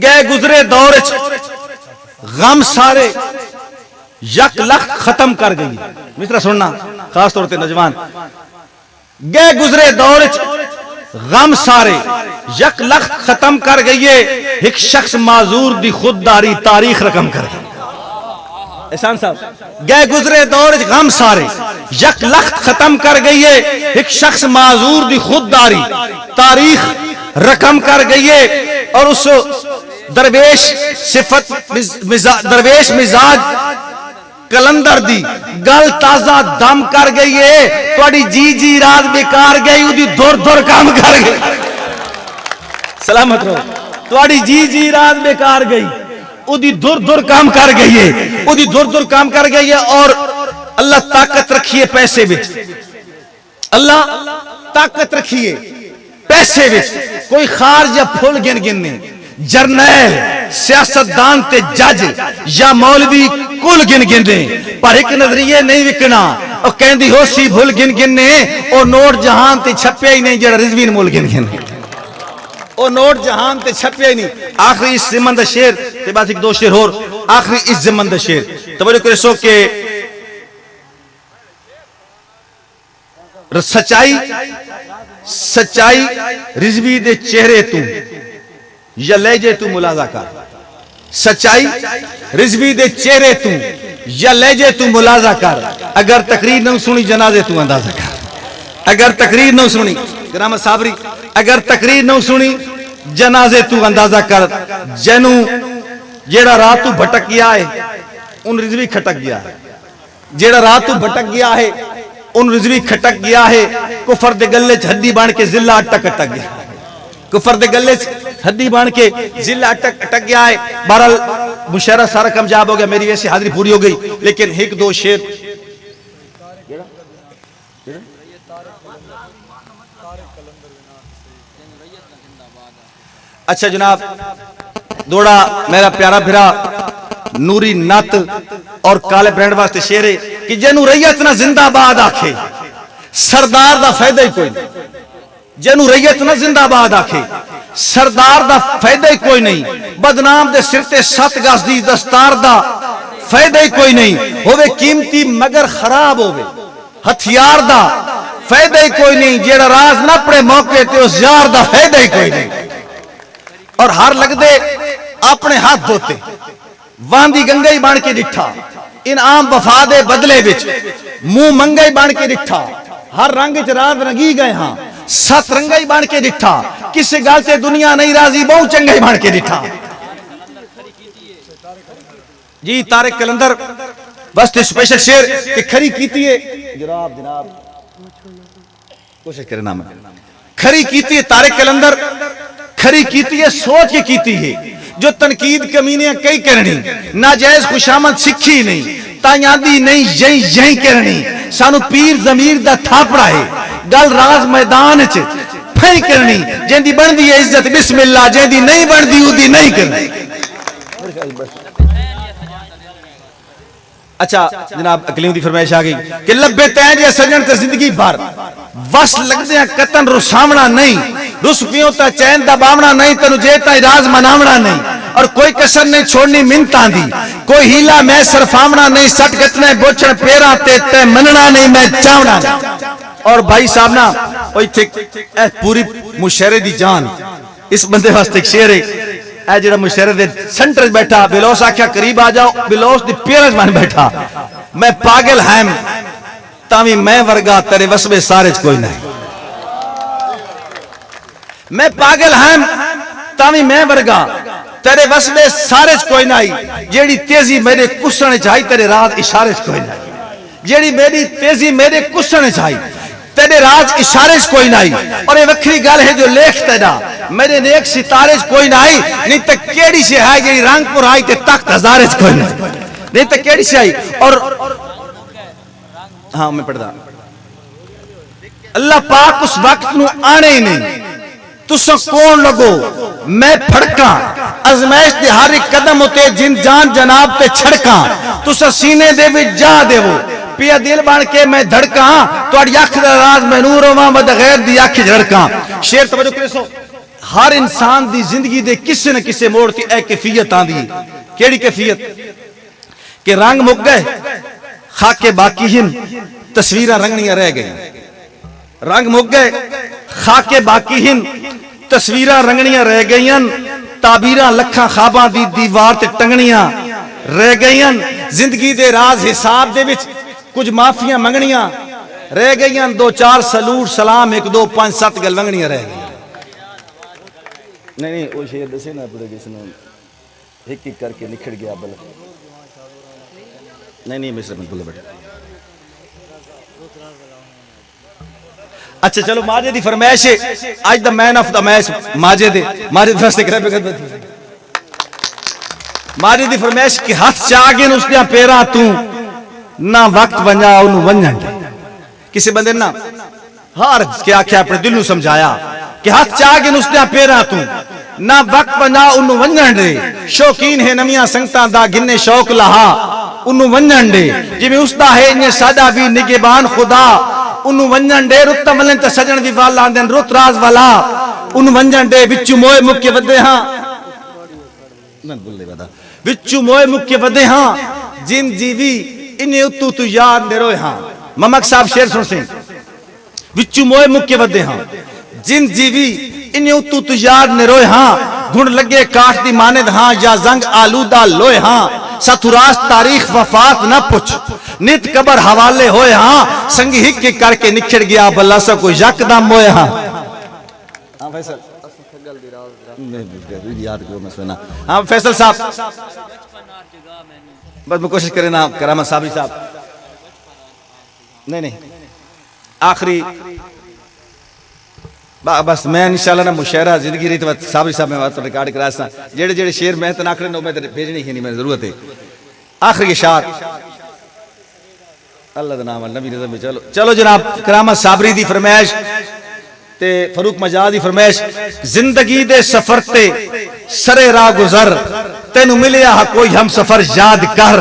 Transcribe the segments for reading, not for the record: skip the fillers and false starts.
گئے گزرے دور غم سارے یک لخت ختم کر گئی. مصرع سننا خاص طور تے نوجوان. گئے گزرے دور غم سارے یک لخت ختم کر گئیے, ایک شخص معذور دی خودداری تاریخ رقم کر گئی. احسان صاحب, گئے گزرے دور غم سارے یک لخت ختم کر گئیے, ایک شخص معذور دی خودداری تاریخ رقم کر گئیے. اور اس درویش صفت درویش مزاج کلندر دی گل تازہ دم کر گئی ہے, تھوڑی جی جی رات بیکار گئی, اودی دور دور کام کر گئی. سلامت رہو. تھوڑی جی جی رات بیکار گئی, اودی دور دور کام کر گئی ہے, اودی دور دور کام کر گئی ہے. اور اللہ طاقت رکھیے پیسے وچ, اللہ طاقت رکھیے پیسے وچ. کوئی خارج یا پھول گن گننے, جرنیل سیاستدان تے جج یا مولوی کل گن گنے, پر ایک نظریے نہیں وکنا. اور کہندی ہو سی بھول گن گنے, اور نوٹ جہان تے چھپیا ہی نہیں جڑا رضوین مول گن گنے, اور نوٹ جہان تے چھپیا ہی نہیں. آخری اس زمن دا شعر تے بس ایک دو شعر اور, آخری اس زمن دا شعر توجہ کرے سو کہ سچائی رضوی دے چہرے تو یا لہجے تو ملازہ کر. سچائی رضوی دے چہرے تو یا لہجے تو ملازہ کر. اگر تقریر نہ سنی جنازے تو اندازہ کر. اگر تقریر نہ سنی کرامت صابری, اگر تقریر نہ سنی جنازے تو اندازہ کر. جنو جیڑا رات تو بھٹک گیا ہے ان رضوی کھٹک گیا ہے. جیڑا رات تو بھٹک گیا ہے ان رضوی کھٹک گیا ہے. کفر دے گلے چ ہڈی بان کے ذلہ اٹک اٹک گیا. کفر دے گلے چ ہڈی بان کے ذلہ اٹک اٹک گیا ہے. بہرحال مشاعرہ سارا کامیاب ہو گیا, میری ویسے حاضری پوری ہو گئی, لیکن ایک دو شعر. اچھا جناب, دوڑا میرا پیارا بھرا نوری نت اور کالے برینڈ واسطے شعر ہے کہ جنو ریت نہ زندہ باد آکھے سردار دا فائدہ ہی کوئی نہیں. جنو ریت نہ زندہ باد آکھے سردار دا فائدہ ہی کوئی نہیں. بدنام دے سرتے 7 گز دی دستار دا فائدہ ہی کوئی نہیں. ہووے قیمتی مگر خراب ہووے ہتھیار دا فائدہ ہی کوئی نہیں. جیڑا راز نہ پڑے موقع تے اس یار دا فائدہ ہی کوئی نہیں. اور ہر لگ دے اپنے ہاتھ دھوتے واندی گنگئی بان کے ڈٹھا. انعام وفا دے بدلے وچ منہ منگئی بان کے ڈٹھا. ہر رنگ وچ راز رنگی گئے ہاں 7 رنگئی بان کے ڈٹھا. کسے گل تے دنیا نہیں راضی بہو چنگئی بان کے ڈٹھا. جی طارق کلندر واسطے سپیشل شعر کہ کھری کیتی ہے جناب کوشش کرے نام کھری کیتی ہے. طارق کلندر کھری کیتی ہے سوچ کے کیتی ہے. جو تنقید کمینیاں کئی کرنی ناجائز خوشامد سکھی نہیں تائیاندی نہیں یہی کرنی. سانو پیر ضمیر دا تھاپڑا ہے گل راز میدان چ پھئی کرنی. جیندی بن دی عزت بسم اللہ, جیندی نہیں بن دی اودی نہیں کرنی. اچھا جناب اکلیم دی فرمائش آ گئی کہ لبے تین جے سجن تے زندگی بھر وس لگدے ہیں قطن رسامنا نہیں. رس پیوں تا چین دا باونا نہیں, تنو جیتا راز مناونا نہیں. اور کوئی کسر نہیں چھوڑنی منتاں دی, کوئی ہیلا میں صرفامنا نہیں. سٹ گتنے بوچھن پیرا تے مننا نہیں میں چاونا نہیں. اور بھائی صاحب نا پوری مشاعرے دی جان اس بندے واسطے ایک شعر ہے. اے جڑا مشاعرے دے سنٹر بیٹھا بلوس آکھیا قریب آ جاؤ, بلوس دی پیرج مان بیٹھا میں پاگل ہیم تاوی میں ورگا تیرے وسبے سارج کوئی نہیں. میں پاگل ہیم تاوی میں ورگا تیرے وسبے سارج کوئی نہیں. جیڑی تیزی میرے کسن چاہی تیرے راز اشارج کوئی نہیں. جیڑی میری تیزی میرے کسن چاہی تیرے راز اشارج کوئی نہیں. اور یہ وکری گل ہے جو لیکھ تیرا میرے نیک ستارج کوئی نہیں. نہیں تک کیڑی سے ہے جیڑی رنگ پور آئی تے تخت ہزارج کوئی نہیں. نہیں تک کیڑی سے آئی. اور ہاں میں پڑھ دا اللہ پاک اس وقت نو آنے ہی نہیں. تسا کون لگو میں پھڑکاں ازمائش دے ہر ایک قدم ہوتے جن جان جناب تے چھڑکاں. تسا سینے دے وچ جا دیو پیا دل بن کے میں دھڑکاں. تو اڑ یخ دا راز میں نور ہواں ود غیر دی اکھ جھڑکاں. شعر توجہ کرے سو ہر انسان دی زندگی دے کسے نہ کسے موڑ تے اے کیفیت آندی کیڑی کیفیت کہ رنگ مک گئے خاکے باقی ہن تصویراں رنگنیاں رہ گئیں رنگ مک گئے خاکے باقی ہن تصویراں رنگنیاں رہ گئیں تعبیراں لکھاں خواباں دی دیوار تے ٹنگنیاں رہ گئیں زندگی دے راز حساب دے وچ کچھ معافیاں منگنیاں رہ گئیں 2-4 سلوٹ سلام 1-2-5-7 گل منگنیاں رہ گئیں نہیں وہ شعر دسے نا پڑے گی سنو ایک ایک کر کے نکھڑ گیا بل نہیں مصر میں بولے بیٹھے اچھا چلو ماجد دی فرمائش ہے آج the man of the match Majid first کرے بگت ماجد دی فرمائش کہ ہاتھ چاگن اس دیا پیرا تو نہ وقت بنجا انہوں ونجن کسی بندے نا ہار کیا اپنے دل نو سمجھایا کہ ہاتھ چاگن اس دیا پیرا تو نہ وقت بنجا انہوں ونجن دے شوقین ہے نمیاں سنگتاں دا گنے شوق لہا انہوں ونجن دے جی میں اس دا ہے انہیں سادہ بھی نگبان خدا انہوں ونجن دے رتا ملن تا سجن بھی والا دن رت راز والا انہوں ونجن دے بچو موئے مکے ودے ہاں بچو موئے مکے ودے ہاں جن جیوی انہیں اتو تو یاد دے روئے ہاں ممک صاحب شیر سن سن بچو موئے مکے ودے ہاں جن جیوی انہیں اتو تو یاد نے روئے ہاں گھن لگے کاٹ دی ماند ہاں یا زنگ آلودہ لوئے ہاں ستوراس تاریخ وفات نہ پچھ نیت قبر حوالے ہوئے ہاں سنگی ہک کے کر کے نکھڑ گیا بلہ سا کوئی یک دم ہوئے ہاں ہاں فیصل صاحب بس میں کوشش کریں نا کرامت صابری صاحب نہیں آخری بس میں انشاءاللہ نا مشاعرہ زندگی رہی تو صابری صاحب میں بات ریکارڈ کرا سنا جڑے شیر میں تناکڑے نو میں بھیجنی ہی نہیں میں ضرورت ہے آخری اشار اللہ دا نام نبی رضا میں چلو جناب کرامت صابری دی فرمائش تے فاروق مجاز دی فرمائش زندگی دے سفر تے سرے راہ گزر تینو ملیا کوئی ہم سفر یاد کر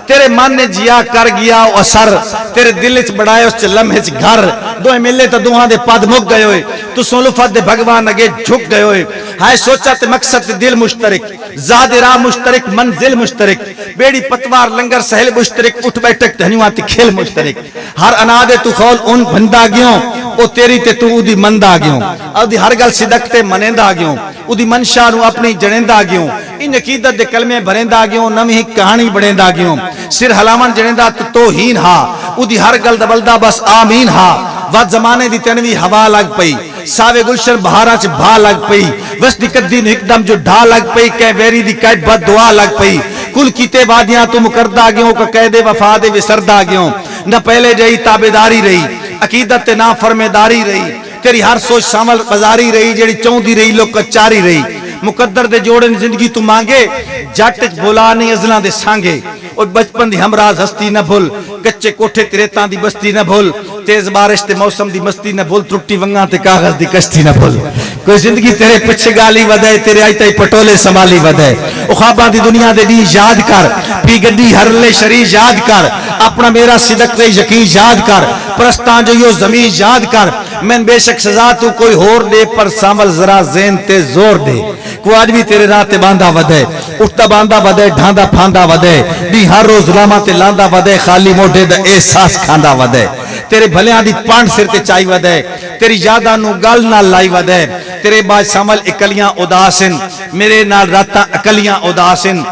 تیرے من نے جیا کر گیا او اثر تیرے دل وچ بڑھائے اس چ لمحے چ گھر دوئے ملے تے دوہاں دے پد مک گئے ہوئے تو سو لفت دے بھگوان اگے جھک گئے ہوئے ہائے سوچا تے مقصد تے دل مشترک زاد راہ مشترک منزل مشترک بیڑی پتوار لنگر سہل مشترک اٹھ بیٹھک دھنیواں تے کھیل مشترک ہر انا دے تو خول ان بندہ گیوں او تیری تے تو او دی مندا گیوں او دی ہر گل صدق تے منیندا گیوں او دی منشا نو اپنی جڑیندا گیوں ان عقیدت دے کلمے بھریندا گیوں نویں کہانی بڑیندا گیوں سر ہلاون جڑیندا توہین ہا او دی ہر گل دبلدا بس آمین ہا وقت زمانے دی تنوی ہوا لگ پئی ساوے گلشن بہارا چ بھا لگ پئی وسط کدی ایک دم جو ڈھا لگ پئی کہ ویری دی کہ بد دعا لگ پئی کل کیتے وادیاں تو مکردا گیوں کہ قید وفا دے وسردا گیوں نہ پہلے جئی تابیداری رہی عقیدت تے نا فرمداری رہی تیری ہر سوچ سامل بازاری رہی جڑی چوندی رہی لوگ کچاری رہی مقدر دے جوڑے زندگی تو مانگے جٹ بولا نہیں ازلاں دے سانگے اور بچپن دی ہمراز ہستی نہ بھول کچے کوٹھے تریتاں دی بستی نہ بھول تیز بارش تے موسم دی مستی نہ بھول ٹرٹی ونگاں تے کاغذ دی کشتی نہ بھول کوئی زندگی تیرے پچھے گالی ودے تیرے آئی تے پٹولے سنبھالی ودے او خواباں دی دنیا دے دی یاد کر پی گڈی ہر لے شری یاد کر اپنا میرا صدق تے یقین یاد کر پرستاں جو یو زمین یاد کر میں بے شک سزا تو کوئی ہور دے پر سامل ذرا ذہن تے زور دے کو آج بھی تیرے راہ تے باندھا ودے اٹھتا باندھا ودے ڈھاندا پھاندا ودے دی ہر روز لاما تے لاندا ودے خالی موڈے دا احساس کھاندا ودے تیرے بھلیاں دی پانڈ سر تے چائی ودے تیری یاداں نو گل نہ لائی ودے تیرے باج سامل اکلیاں اداسن میرے نال راتاں اکلیاں اداسن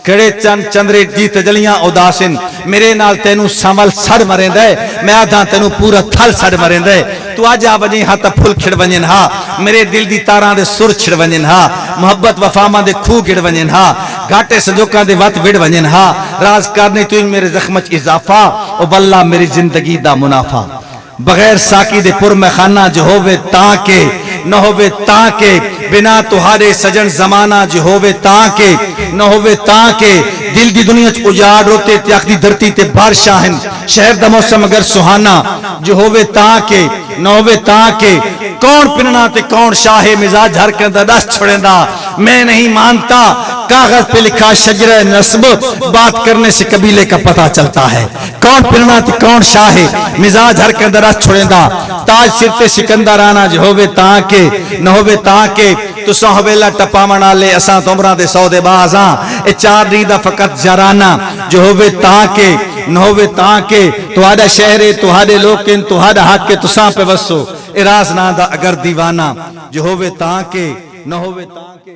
کھڑے چند چندرے دی تجلیاں اداسن میرے نال تینو سامل سڑ مریں دے میں آدھاں تینو پورا تھل سڑ مریں دے تو آجا وجیں ہاں تا پھل کھڑ ونجن ہاں میرے دل دی تاراں دے سر چھڑ ونجن ہاں محبت وفاماں دے کھو گڑ ونجن ہاں گھاٹے سجوکاں دے وط وڑ ونجن ہاں راز کرنے تو ان میرے زخمچ اضافہ او باللہ میری زندگی دا منافع بغیر ساکی دے پر میں خانہ جو ہووے تاکہ نہ ہووے تاکہ بنا تہارے سجن زمانہ جو ہووے تاکہ نہ ہووے تاکہ دل دی دنیا چ اجاڑ روتے تیاخ دی دھرتی تے بارشاہن شہر دا موسم اگر سہانا جو ہووے تاکہ نہ ہووے تاکہ کون پننا تے کون شاہ مزاج ہر کندہ دست چھوڑیں دا میں نہیں مانتا کاغذ پہ لکھا شجرہ نسب بات کرنے سے قبیلے کا پتہ چلتا ہے کون پننا تے کون شاہ مزاج ہر کندہ دست چھوڑیں دا تاج سر تے سکندرانہ جو ہووے تاکہ نہ ہووے تاکہ تساں حویلا ٹپاون والے اساں تمراں دے سودے باز ہاں اے 4 دی دا فقط جرانہ جو ہوے تاں کہ نہ ہوے تاں کہ تہاڈا شہر تہاڈے لوکن تہاڈا حق کہ تساں پہ وسو اے راز نہ دا اگر دیوانہ جو ہوے تاں کہ نہ ہوے تاں کہ